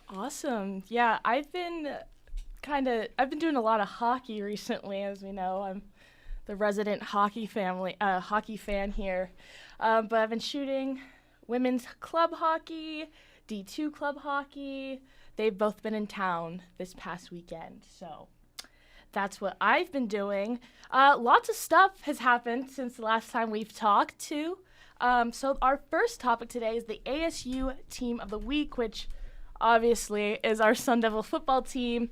Awesome. Yeah, I've been doing a lot of hockey recently, as we know. I'm the resident hockey fan here. But I've been shooting women's club hockey, D2 club hockey. They've both been in town this past weekend, so that's what I've been doing. Lots of stuff has happened since the last time we've talked, too. So our first topic today is the ASU Team of the Week, which obviously is our Sun Devil football team.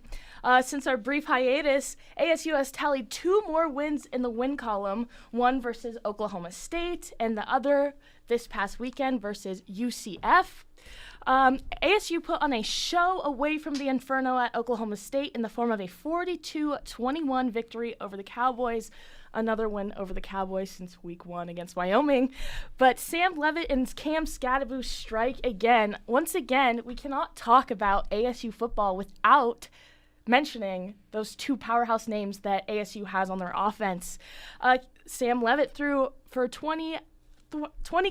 Since our brief hiatus, ASU has tallied 2 more wins in the win column, one versus Oklahoma State and the other this past weekend versus UCF. ASU put on a show away from the Inferno at Oklahoma State in the form of a 42-21 victory over the Cowboys. Another win over the Cowboys since week 1 against Wyoming. But Sam Levitt and Cam Scadaboo strike again. Once again, we cannot talk about ASU football without mentioning those 2 powerhouse names that ASU has on their offense. Sam Levitt threw for 20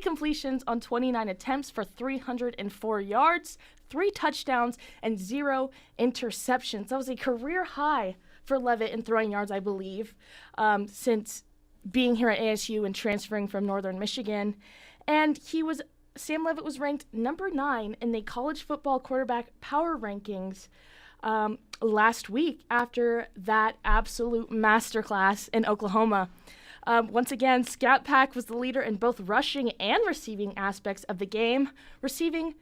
completions on 29 attempts for 304 yards, 3 touchdowns, and 0 interceptions. That was a career high for Levitt in throwing yards, I believe, since being here at ASU and transferring from Northern Michigan. And Sam Levitt was ranked number 9 in the college football quarterback power rankings last week after that absolute masterclass in Oklahoma. Once again, Scat Pack was the leader in both rushing and receiving aspects of the game. Receiving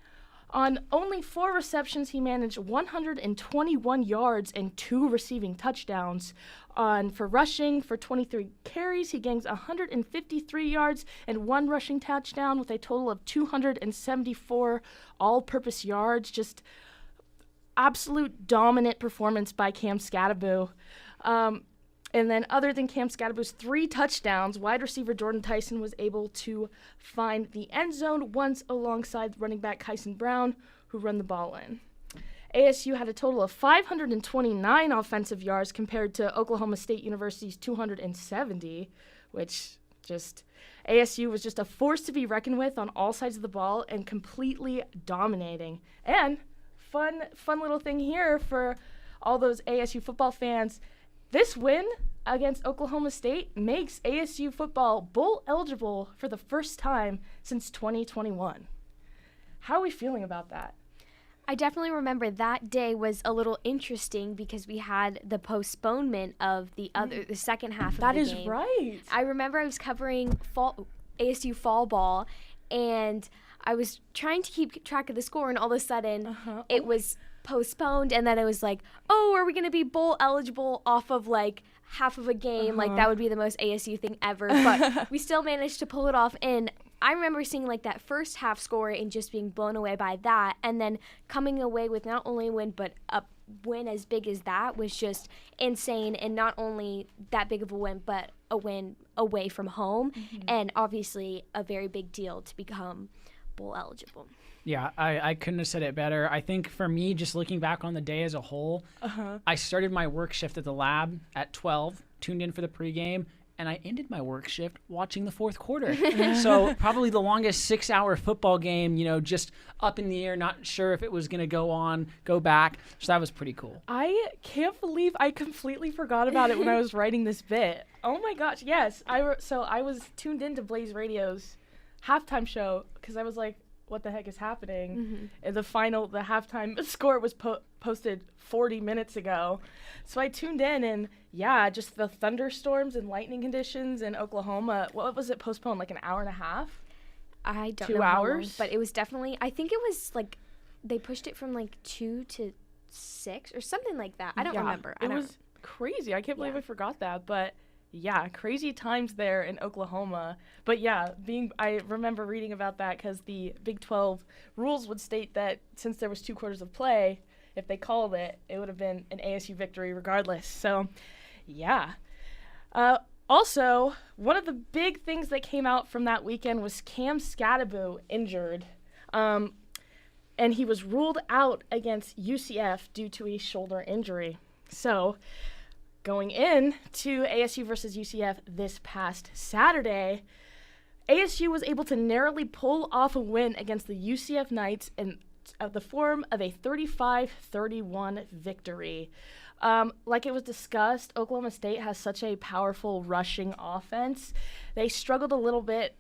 on only 4 receptions, he managed 121 yards and 2 receiving touchdowns. For rushing, for 23 carries, he gains 153 yards and 1 rushing touchdown with a total of 274 all-purpose yards. Just absolute dominant performance by Cam Scadaboo. And then other than Cam Scadaboo's 3 touchdowns, wide receiver Jordan Tyson was able to find the end zone once alongside running back Kyson Brown, who run the ball in. ASU had a total of 529 offensive yards compared to Oklahoma State University's 270, which ASU was just a force to be reckoned with on all sides of the ball and completely dominating. And fun little thing here for all those ASU football fans. This win against Oklahoma State makes ASU football bowl eligible for the first time since 2021. How are we feeling about that? I definitely remember that day was a little interesting because we had the postponement of the second half of the game. That is right. I remember I was covering ASU fall ball, and I was trying to keep track of the score, and all of a sudden it was postponed, and then it was like, oh, are we going to be bowl eligible off of like half of a game? Like that would be the most ASU thing ever, but we still managed to pull it off. And I remember seeing like that first half score and just being blown away by that, and then coming away with not only a win but a win as big as that was just insane. And not only that big of a win, but a win away from home, and obviously a very big deal to become bowl eligible. Yeah, I couldn't have said it better. I think for me, just looking back on the day as a whole, I started my work shift at the lab at 12, tuned in for the pregame, and I ended my work shift watching the fourth quarter. So probably the longest 6-hour football game, just up in the air, not sure if it was going to go back. So that was pretty cool. I can't believe I completely forgot about it when I was writing this bit. Oh my gosh, yes. I was tuned into Blaze Radio's halftime show because I was like, what the heck is happening? And the halftime score was posted 40 minutes ago. So I tuned in, and just the thunderstorms and lightning conditions in Oklahoma. What was it postponed, like an hour and a half? I don't 2 know hours? how long, but it was definitely, I think it was like, they pushed it from like 2 to 6 or something like that. I don't remember. It was crazy. I can't believe I forgot that, but yeah, crazy times there in Oklahoma. But I remember reading about that because the Big 12 rules would state that since there was 2 quarters of play, if they called it, it would have been an ASU victory regardless. So, yeah. Also, one of the big things that came out from that weekend was Cam Scadaboo injured. And he was ruled out against UCF due to a shoulder injury. So, going in to ASU versus UCF this past Saturday, ASU was able to narrowly pull off a win against the UCF Knights, and the form of a 35-31 victory. Like it was discussed, Oklahoma State has such a powerful rushing offense. They struggled a little bit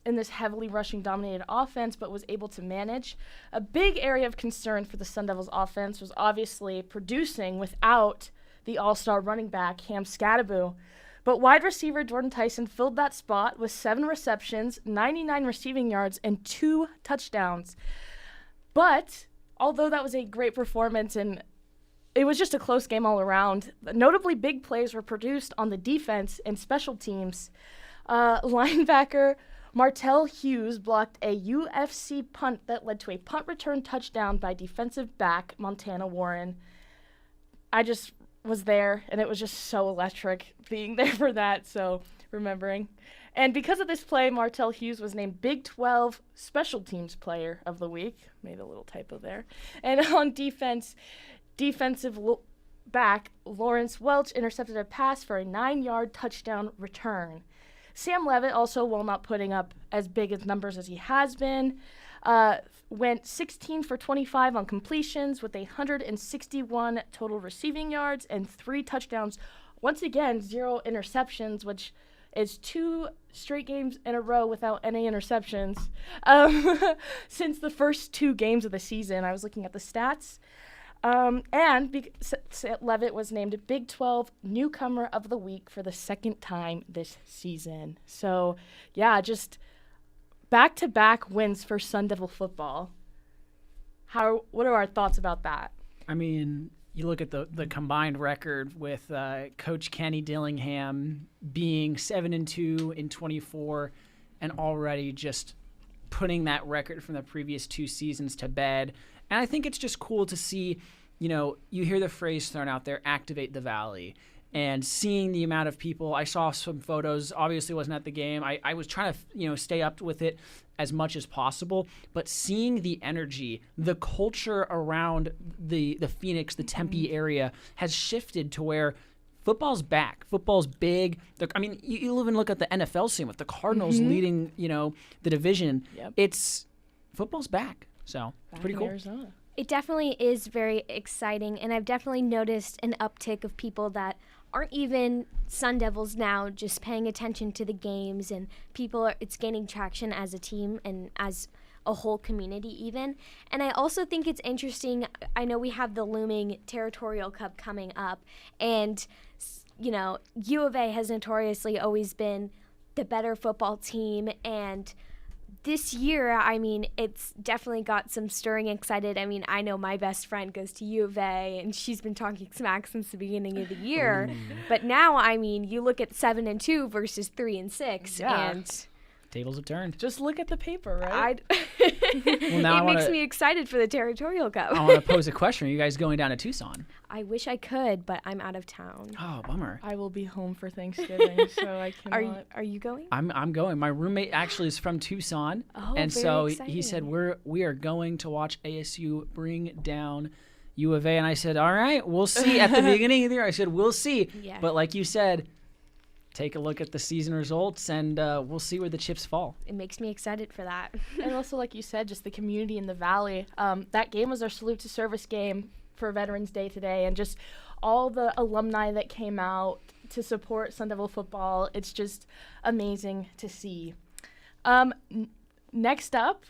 in this heavily rushing-dominated offense, but was able to manage. A big area of concern for the Sun Devils offense was obviously producing without the all-star running back, Cam Scadaboo. But wide receiver Jordan Tyson filled that spot with 7 receptions, 99 receiving yards, and 2 touchdowns. But although that was a great performance and it was just a close game all around, notably big plays were produced on the defense and special teams. Linebacker Martell Hughes blocked a UFC punt that led to a punt return touchdown by defensive back Montana Warren. I just was there, and it was just so electric being there for that, so remembering. And because of this play, Martell Hughes was named Big 12 Special Teams Player of the Week. Made a little typo there. And on defensive back Lawrence Welch intercepted a pass for a 9-yard touchdown return. Sam Levitt also, while not putting up as big as numbers as he has been, went 16 for 25 on completions with 161 total receiving yards and 3 touchdowns. Once again, 0 interceptions, which is 2 straight games in a row without any interceptions since the first 2 games of the season. I was looking at the stats. Levitt was named Big 12 Newcomer of the Week for the 2nd time this season. So, yeah, just back-to-back wins for Sun Devil football. What are our thoughts about that? I mean, you look at the combined record with Coach Kenny Dillingham being 7-2 in 24 and already just putting that record from the previous 2 seasons to bed. And I think it's just cool to see, you hear the phrase thrown out there, activate the Valley. And seeing the amount of people, I saw some photos, obviously wasn't at the game. I was trying to, stay up with it as much as possible. But seeing the energy, the culture around the Phoenix, the Tempe area has shifted to where football's back. Football's big. You even look at the NFL scene with the Cardinals leading, the division. Yep. Football's back. So it's pretty cool. Arizona. It definitely is very exciting, and I've definitely noticed an uptick of people that aren't even Sun Devils now, just paying attention to the games, and it's gaining traction as a team and as a whole community even. And I also think it's interesting, I know we have the looming Territorial Cup coming up, and, U of A has notoriously always been the better football team, and this year, it's definitely got some stirring excited. I know my best friend goes to U of A, and she's been talking smack since the beginning of the year. But now, you look at 7-2 versus 3-6, and tables have turned. Just look at the paper, right? It makes me excited for the Territorial Cup. I want to pose a question. Are you guys going down to Tucson? I wish I could, but I'm out of town. Oh, bummer. I will be home for Thanksgiving, so I cannot. Are you going? I'm going. My roommate actually is from Tucson, and so he said we are going to watch ASU bring down U of A, and I said, all right, we'll see. At the beginning of the year, I said we'll see, but like you said, take a look at the season results, and we'll see where the chips fall. It makes me excited for that. And also, like you said, just the community in the Valley. That game was our salute to service game for Veterans Day today, and just all the alumni that came out to support Sun Devil football. It's just amazing to see. Next up,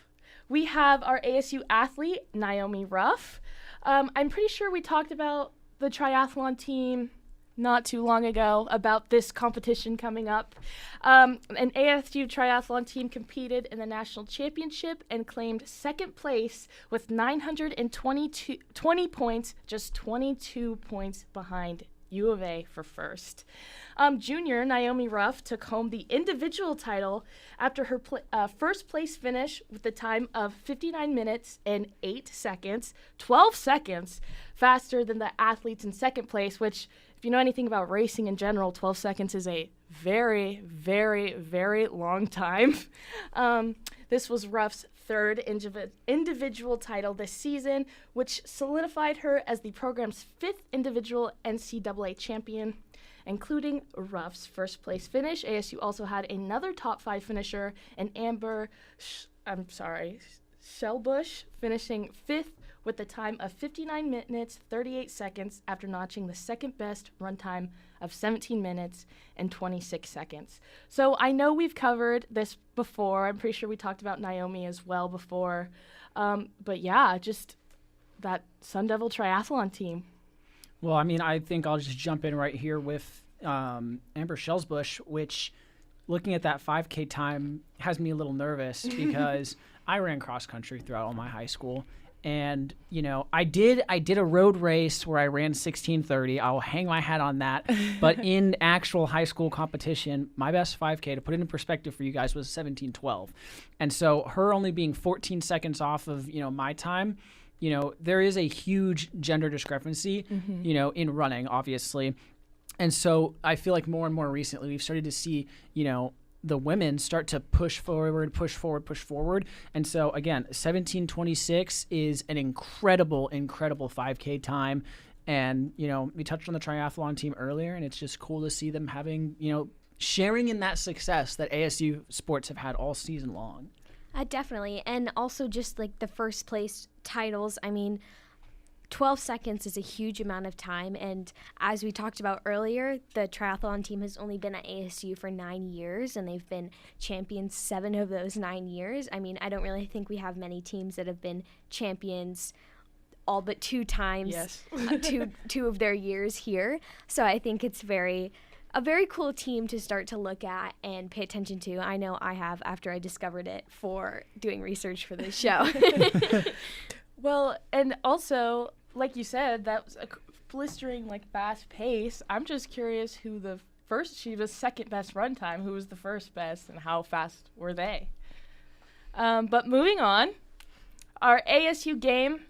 we have our ASU athlete, Naomi Ruff. I'm pretty sure we talked about the triathlon team not too long ago about this competition coming up. An ASU triathlon team competed in the national championship and claimed 2nd place with 920 points, just 22 points behind U of A for first. Junior Naomi Ruff took home the individual title after her first place finish with the time of 59 minutes and 8 seconds, 12 seconds faster than the athletes in 2nd place, which, if you know anything about racing in general, 12 seconds is a very, very, very long time. This was Ruff's 3rd individual title this season, which solidified her as the program's 5th individual NCAA champion. Including Ruff's first place finish, ASU also had another top 5 finisher, an Amber Shellbush finishing 5th with a time of 59 minutes, 38 seconds after notching the second best run time of 17 minutes and 26 seconds. So I know we've covered this before. I'm pretty sure we talked about Naomi as well before. But yeah, just that Sun Devil triathlon team. Well, I mean, I think I'll just jump in right here with Amber Shellbush, which looking at that 5K time has me a little nervous because I ran cross country throughout all my high school. And, you know, I did a road race where I ran 16:30. I'll hang my hat on that. But in actual high school competition, my best 5K, to put it in perspective for you guys, was 17:12. And so her only being 14 seconds off of, you know, my time, you know, there is a huge gender discrepancy, you know, in running, obviously. And so I feel like more and more recently we've started to see, you know, the women start to push forward. And so, again, 17:26 is an incredible 5K time. And, you know, we touched on the triathlon team earlier, and it's just cool to see them having, you know, sharing in that success that ASU sports have had all season long. Definitely. And also just like the first place titles, I mean, 12 seconds is a huge amount of time, and as we talked about earlier, the triathlon team has only been at ASU for 9 years, and they've been champions 7 of those 9 years. I mean, I don't really think we have many teams that have been champions all but 2 times, Yes. two of their years here. So I think it's a very cool team to start to look at and pay attention to. I know I have after I discovered it for doing research for this show. Well, and also, like you said, that was a blistering, like, fast pace. I'm just curious who she was second best run time. Who was the first best, and how fast were they? But moving on, our ASU game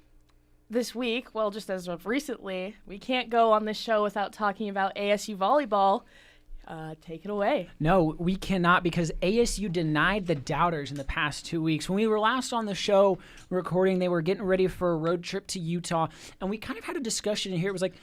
this week, well, just as of recently, we can't go on this show without talking about ASU volleyball. Take it away. No, we cannot, because ASU denied the doubters in the past 2 weeks. When we were last on the show recording, they were getting ready for a road trip to Utah, and we kind of had a discussion in here. It was like,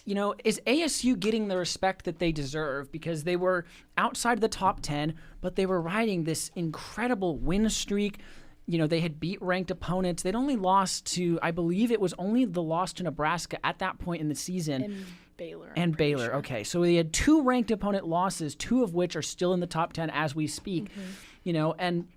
you know, is ASU getting the respect that they deserve? Because they were outside the top 10, but they were riding this incredible win streak. You know, they had beat ranked opponents. They'd only lost to, I believe it was only the loss to Nebraska at that point in the season. And Baylor. Sure. Okay, so they had 2 ranked opponent losses, 2 of which are still in the top 10 as we speak. You know, and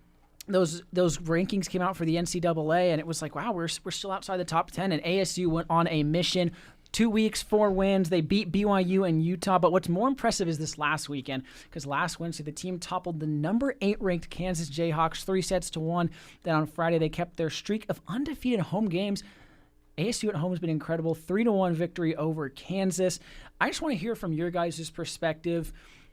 those rankings came out for the NCAA, and it was like, wow, we're still outside the top 10. And ASU went on a mission. 2 weeks, 4 wins. They beat BYU and Utah. But what's more impressive is this last weekend, because last Wednesday the team toppled the number 8 ranked Kansas Jayhawks 3-1. Then on Friday they kept their streak of undefeated home games. ASU at home has been incredible. 3-1 victory over Kansas. I just want to hear from your guys' perspective.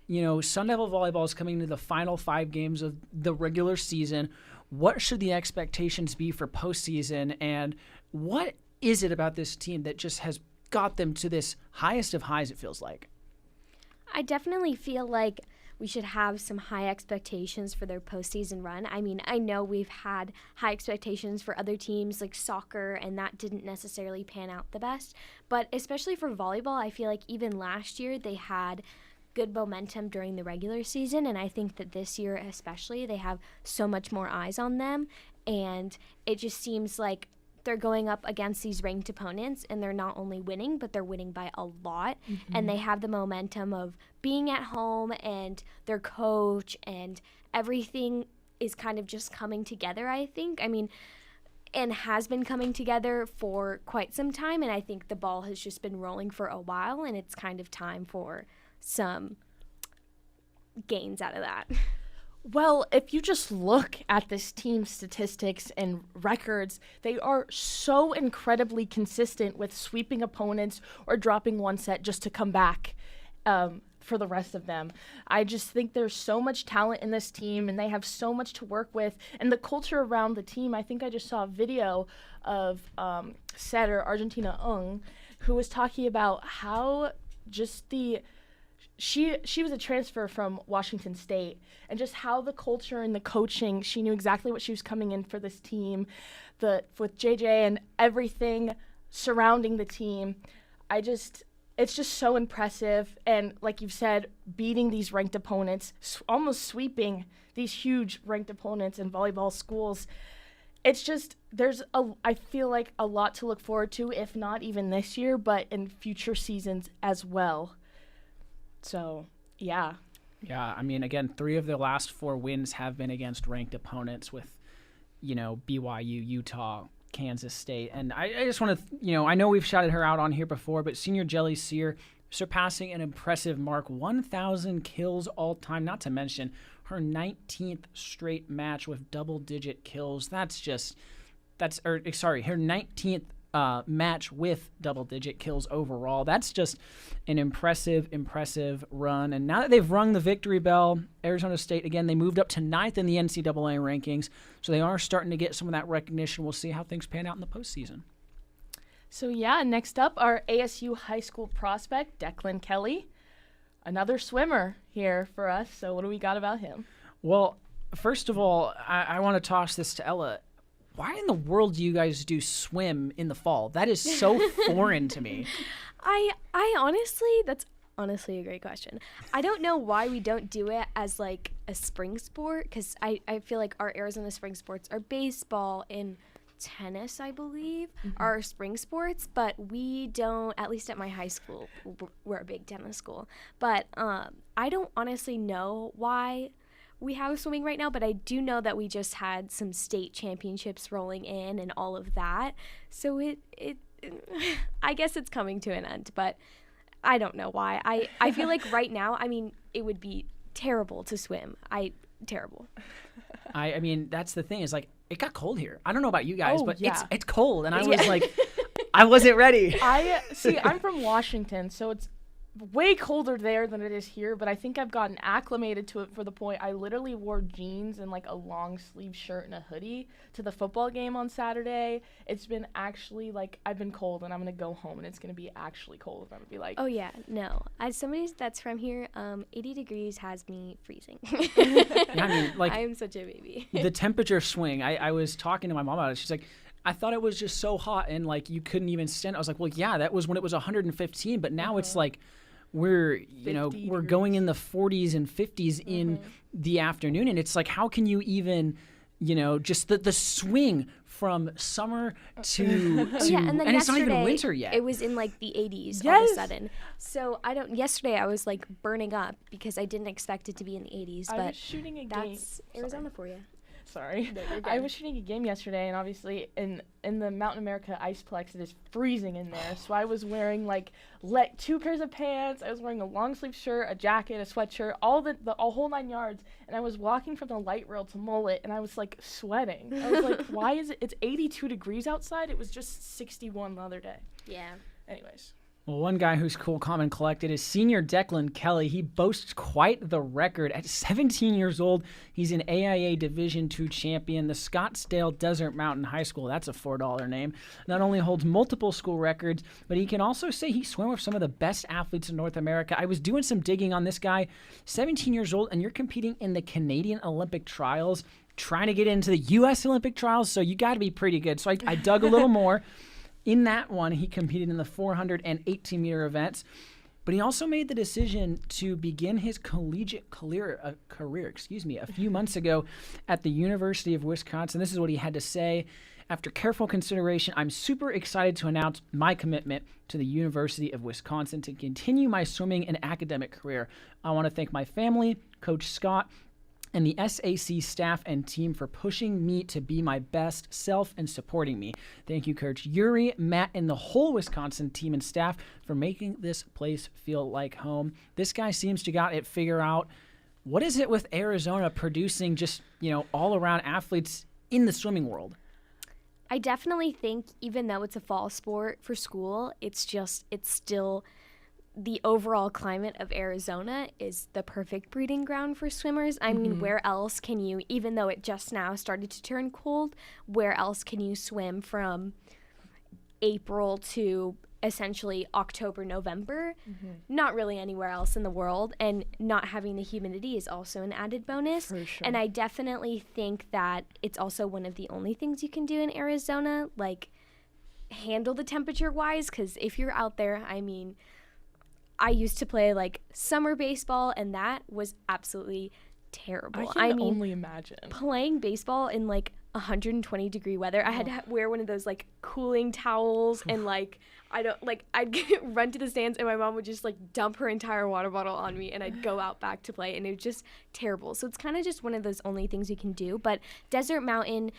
You know, Sun Devil volleyball is coming into the final 5 games of the regular season. What should the expectations be for postseason? And what is it about this team that just has got them to this highest of highs, it feels like? I definitely feel like we should have some high expectations for their postseason run. I mean, I know we've had high expectations for other teams like soccer, and that didn't necessarily pan out the best. But especially for volleyball, I feel like even last year they had good momentum during the regular season, and I think that this year especially they have so much more eyes on them, and it just seems like they're going up against these ranked opponents, and they're not only winning, but they're winning by a lot. And they have the momentum of being at home, and their coach and everything is kind of just coming together, I think. I mean, and has been coming together for quite some time, and I think the ball has just been rolling for a while, and it's kind of time for some gains out of that. Well, if you just look at this team's statistics and records, they are so incredibly consistent with sweeping opponents or dropping one set just to come back for the rest of them. I just think there's so much talent in this team, and they have so much to work with. And the culture around the team, I think I just saw a video of setter Argentina Ung, who was talking about how just she was a transfer from Washington State, and just how the culture and the coaching, she knew exactly what she was coming in for this team, with JJ and everything surrounding the team. It's just so impressive, and like you've said, beating these ranked opponents, almost sweeping these huge ranked opponents in volleyball schools. it's just I feel like a lot to look forward to, if not even this year, but in future seasons as well. So, yeah. Yeah, I mean, again, 3 of their last 4 wins have been against ranked opponents with, BYU, Utah, Kansas State. And I just want to, I know we've shouted her out on here before, but senior Jelly Sear surpassing an impressive mark, 1,000 kills all time, not to mention her 19th straight match with double-digit kills. Her 19th match with double-digit kills overall. That's just an impressive run. And now that they've rung the victory bell, Arizona State, again, they moved up to 9th in the NCAA rankings, so they are starting to get some of that recognition. We'll see how things pan out in the postseason. So, yeah, next up, our ASU high school prospect, Declan Kelly. Another swimmer here for us. So what do we got about him? Well, first of all, I want to toss this to Ella. Why in the world do you guys do swim in the fall? That is so foreign to me. I honestly, that's honestly a great question. I don't know why we don't do it as like a spring sport, because I feel like our Arizona spring sports are baseball and tennis, I believe, are spring sports, but we don't, at least at my high school, we're a big tennis school. But I don't honestly know why we have swimming right now, but I do know that we just had some state championships rolling in and all of that. So it I guess it's coming to an end, but I don't know why. I feel like right now, I mean, it would be terrible to swim. Terrible. I mean, that's the thing, is like, it got cold here. I don't know about you guys, but yeah. it's cold, and I was like, I wasn't ready. I'm from Washington, so it's way colder there than it is here, but I think I've gotten acclimated to it for the point I literally wore jeans and like a long sleeve shirt and a hoodie to the football game on Saturday. It's been actually like, I've been cold, and I'm going to go home and it's going to be actually cold. I'm going to be like, oh yeah, no. As somebody that's from here, 80 degrees has me freezing. Yeah, I mean, like, I'm such a baby. the temperature swing, I was talking to my mom about it. She's like, I thought it was just so hot and like you couldn't even stand. I was like, well, yeah, that was when it was 115, but now it's like, we're going in the 40s and 50s in the afternoon, and it's like, how can you even, just the swing from summer to and then and it's not even yesterday, winter yet. It was in like the 80s all of Yes. a sudden. So yesterday I was like burning up because I didn't expect it to be in the 80s, I but was shooting a game. that's Arizona for you. Sorry. No, you're good. I was shooting a game yesterday, and obviously in the Mountain America Iceplex, it is freezing in there. So I was wearing like 2 pairs of pants. I was wearing a long sleeve shirt, a jacket, a sweatshirt, all the whole 9 yards. And I was walking from the light rail to Mullet, and I was like sweating. I was like, why is it? It's 82 degrees outside. It was just 61 the other day. Yeah. Anyways. Well, one guy who's cool, calm, and collected is senior Declan Kelly. He boasts quite the record. At 17 years old, he's an AIA Division II champion. The Scottsdale Desert Mountain High School, that's a $4 name, not only holds multiple school records, but he can also say he swam with some of the best athletes in North America. I was doing some digging on this guy, 17 years old, and you're competing in the Canadian Olympic trials, trying to get into the U.S. Olympic trials, so you got to be pretty good. So I dug a little more. In that one, he competed in the 400 and 18-meter events, but he also made the decision to begin his collegiate career a few months ago at the University of Wisconsin. This is what he had to say. After careful consideration, I'm super excited to announce my commitment to the University of Wisconsin to continue my swimming and academic career. I want to thank my family, Coach Scott, and the SAC staff and team for pushing me to be my best self and supporting me. Thank you, Coach Yuri, Matt, and the whole Wisconsin team and staff for making this place feel like home. This guy seems to got it figured out. What is it with Arizona producing just, all-around athletes in the swimming world? I definitely think even though it's a fall sport for school, it's still the overall climate of Arizona is the perfect breeding ground for swimmers. I mean, where else can you, even though it just now started to turn cold, where else can you swim from April to essentially October, November? Not really anywhere else in the world. And not having the humidity is also an added bonus. For sure. And I definitely think that it's also one of the only things you can do in Arizona, like handle the temperature wise, because if you're out there, I mean, I used to play like summer baseball, and that was absolutely terrible. I can only imagine. Playing baseball in like 120-degree weather. I had to wear one of those like cooling towels, and like I'd run to the stands, and my mom would just like dump her entire water bottle on me, and I'd go out back to play, and it was just terrible. So it's kind of just one of those only things you can do. But Desert Mountain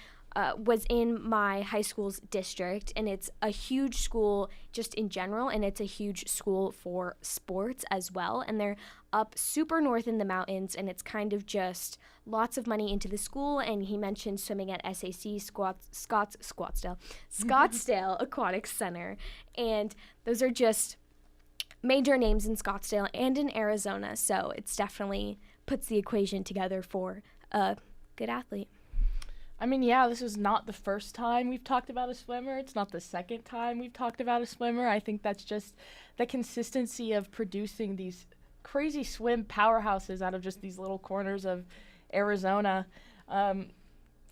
was in my high school's district, and it's a huge school just in general, and it's a huge school for sports as well. And they're up super north in the mountains, and it's kind of just lots of money into the school. And he mentioned swimming at SAC Scottsdale Aquatic Center, and those are just major names in Scottsdale and in Arizona. So it's definitely puts the equation together for a good athlete. I mean, yeah, this is not the first time we've talked about a swimmer. It's not the second time we've talked about a swimmer. I think that's just the consistency of producing these crazy swim powerhouses out of just these little corners of Arizona.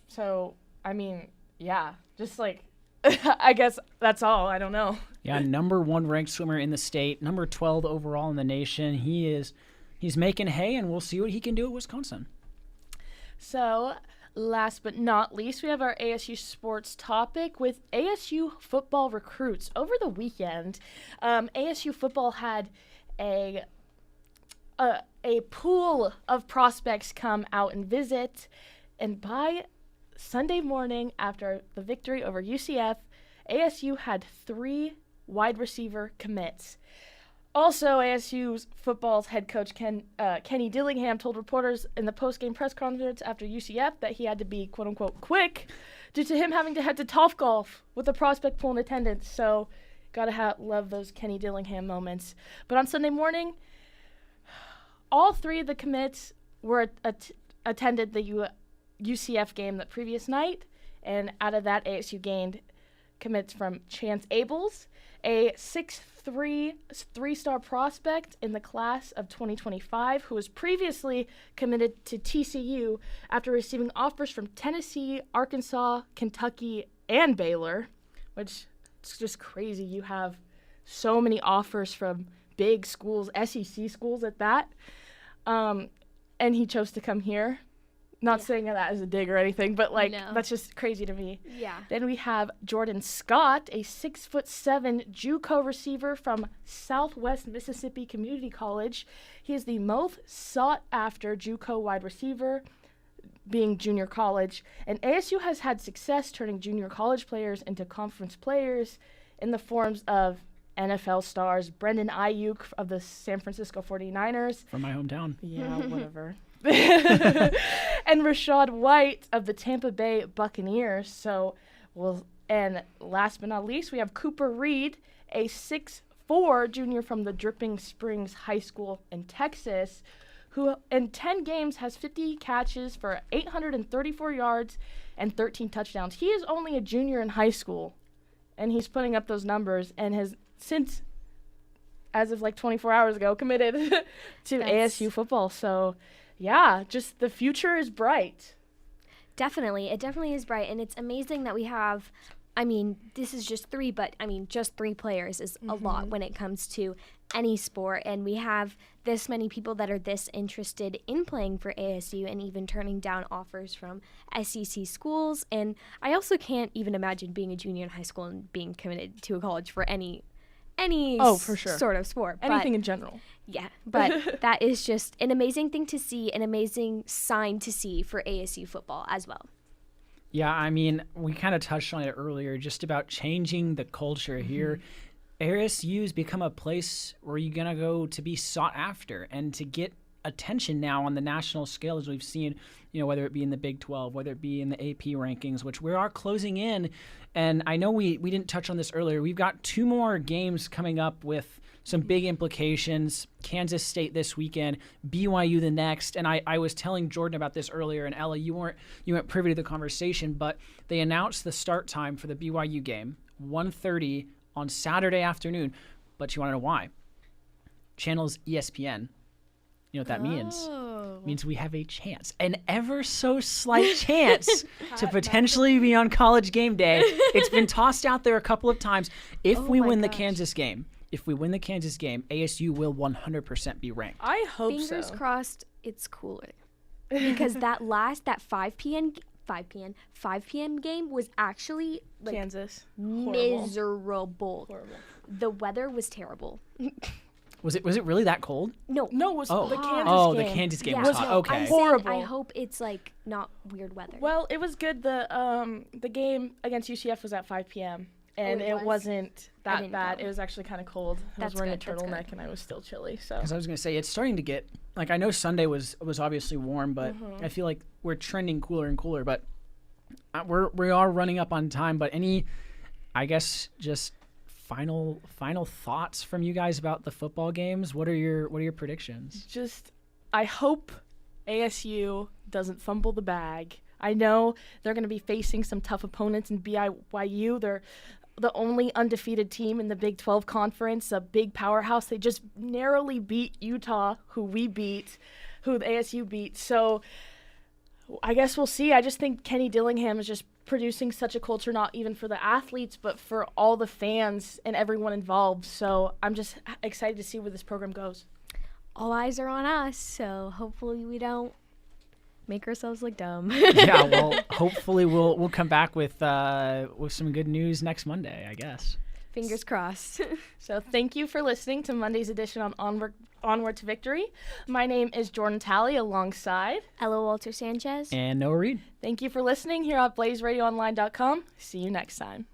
So, I mean, yeah, just like, I guess that's all. I don't know. Yeah, number 1 ranked swimmer in the state, number 12 overall in the nation. He's making hay, and we'll see what he can do at Wisconsin. So, last but not least, we have our ASU sports topic with ASU football recruits. Over the weekend, ASU football had a pool of prospects come out and visit, and by Sunday morning after the victory over UCF, ASU had 3 wide receiver commits. Also, ASU's football's head coach Kenny Dillingham told reporters in the post-game press conference after UCF that he had to be quote-unquote quick due to him having to head to Topgolf with the prospect pool in attendance. So, gotta love those Kenny Dillingham moments. But on Sunday morning, all 3 of the commits were attended the UCF game the previous night, and out of that, ASU gained commits from Chance Abels, a 6'3", 3-star prospect in the class of 2025 who was previously committed to TCU after receiving offers from Tennessee, Arkansas, Kentucky, and Baylor, which is just crazy. You have so many offers from big schools, SEC schools at that, and he chose to come here. Not saying that as a dig or anything, but that's just crazy to me. Yeah. Then we have Jordan Scott, a 6'7" JUCO receiver from Southwest Mississippi Community College. He is the most sought after JUCO wide receiver, being junior college. And ASU has had success turning junior college players into conference players in the forms of NFL stars Brendan Ayuk of the San Francisco 49ers. From my hometown. Yeah, whatever. And Rashad White of the Tampa Bay Buccaneers. And last but not least, we have Cooper Reed, a 6'4" junior from the Dripping Springs High School in Texas, who in 10 games has 50 catches for 834 yards and 13 touchdowns. He is only a junior in high school, and he's putting up those numbers and has since, as of like 24 hours ago, committed to ASU football. So, yeah, just the future is bright. Definitely. It definitely is bright. And it's amazing that we have, I mean, this is just 3, but I mean, just 3 players is a lot when it comes to any sport. And we have this many people that are this interested in playing for ASU and even turning down offers from SEC schools. And I also can't even imagine being a junior in high school and being committed to a college for any for sure. sort of sport. Anything in general. Yeah, but that is just an amazing thing to see, an amazing sign to see for ASU football as well. Yeah, I mean, we kind of touched on it earlier, just about changing the culture here. ASU's become a place where you're going to go to be sought after and to get attention now on the national scale, as we've seen, whether it be in the Big 12, whether it be in the AP rankings, which we are closing in. And I know we didn't touch on this earlier. We've got 2 more games coming up with some big implications. Kansas State this weekend, BYU the next. And I was telling Jordan about this earlier, and Ella, you weren't privy to the conversation, but they announced the start time for the BYU game, 1:30 on Saturday afternoon. But you want to know why? Channel's ESPN. You know what that means? It means we have a chance, an ever so slight chance to potentially be on College Game Day. It's been tossed out there a couple of times. If we win the Kansas game, ASU will 100% be ranked. I hope so. Fingers crossed it's cooler. Because that 5 p.m. 5 p.m. game was actually like Kansas. Horrible. miserable. Horrible. The weather was terrible. Was it really that cold? No. No, it was the Kansas Oh, game. the Kansas game Yeah. was hot. No, Okay. I'm saying Horrible. I hope it's like not weird weather. Well, it was good. The game against UCF was at 5 p.m. and it it was? wasn't that didn't bad. go. It was actually kind of cold. I That's was wearing good, a that's good. turtleneck and I was still chilly. So Because I was gonna say it's starting to get like I know Sunday was obviously warm, but I feel like we're trending cooler and cooler. But we are running up on time. But any, I guess, just final thoughts from you guys about the football games? What are your predictions? just I hope ASU doesn't fumble the bag. I know they're going to be facing some tough opponents in BYU. They're the only undefeated team in the Big 12 conference, a big powerhouse. They just narrowly beat Utah, who the ASU beat. So I guess we'll see. I just think Kenny Dillingham is just producing such a culture, not even for the athletes, but for all the fans and everyone involved. So I'm just excited to see where this program goes. All eyes are on us, so hopefully we don't make ourselves look dumb. Yeah, well, hopefully we'll come back with some good news next Monday, I guess. Fingers crossed. So thank you for listening to Monday's edition on Onward to Victory. My name is Jordan Talley alongside Ella Wolter-Sánchez. And Noah Reed. Thank you for listening here at BlazeRadioOnline.com. See you next time.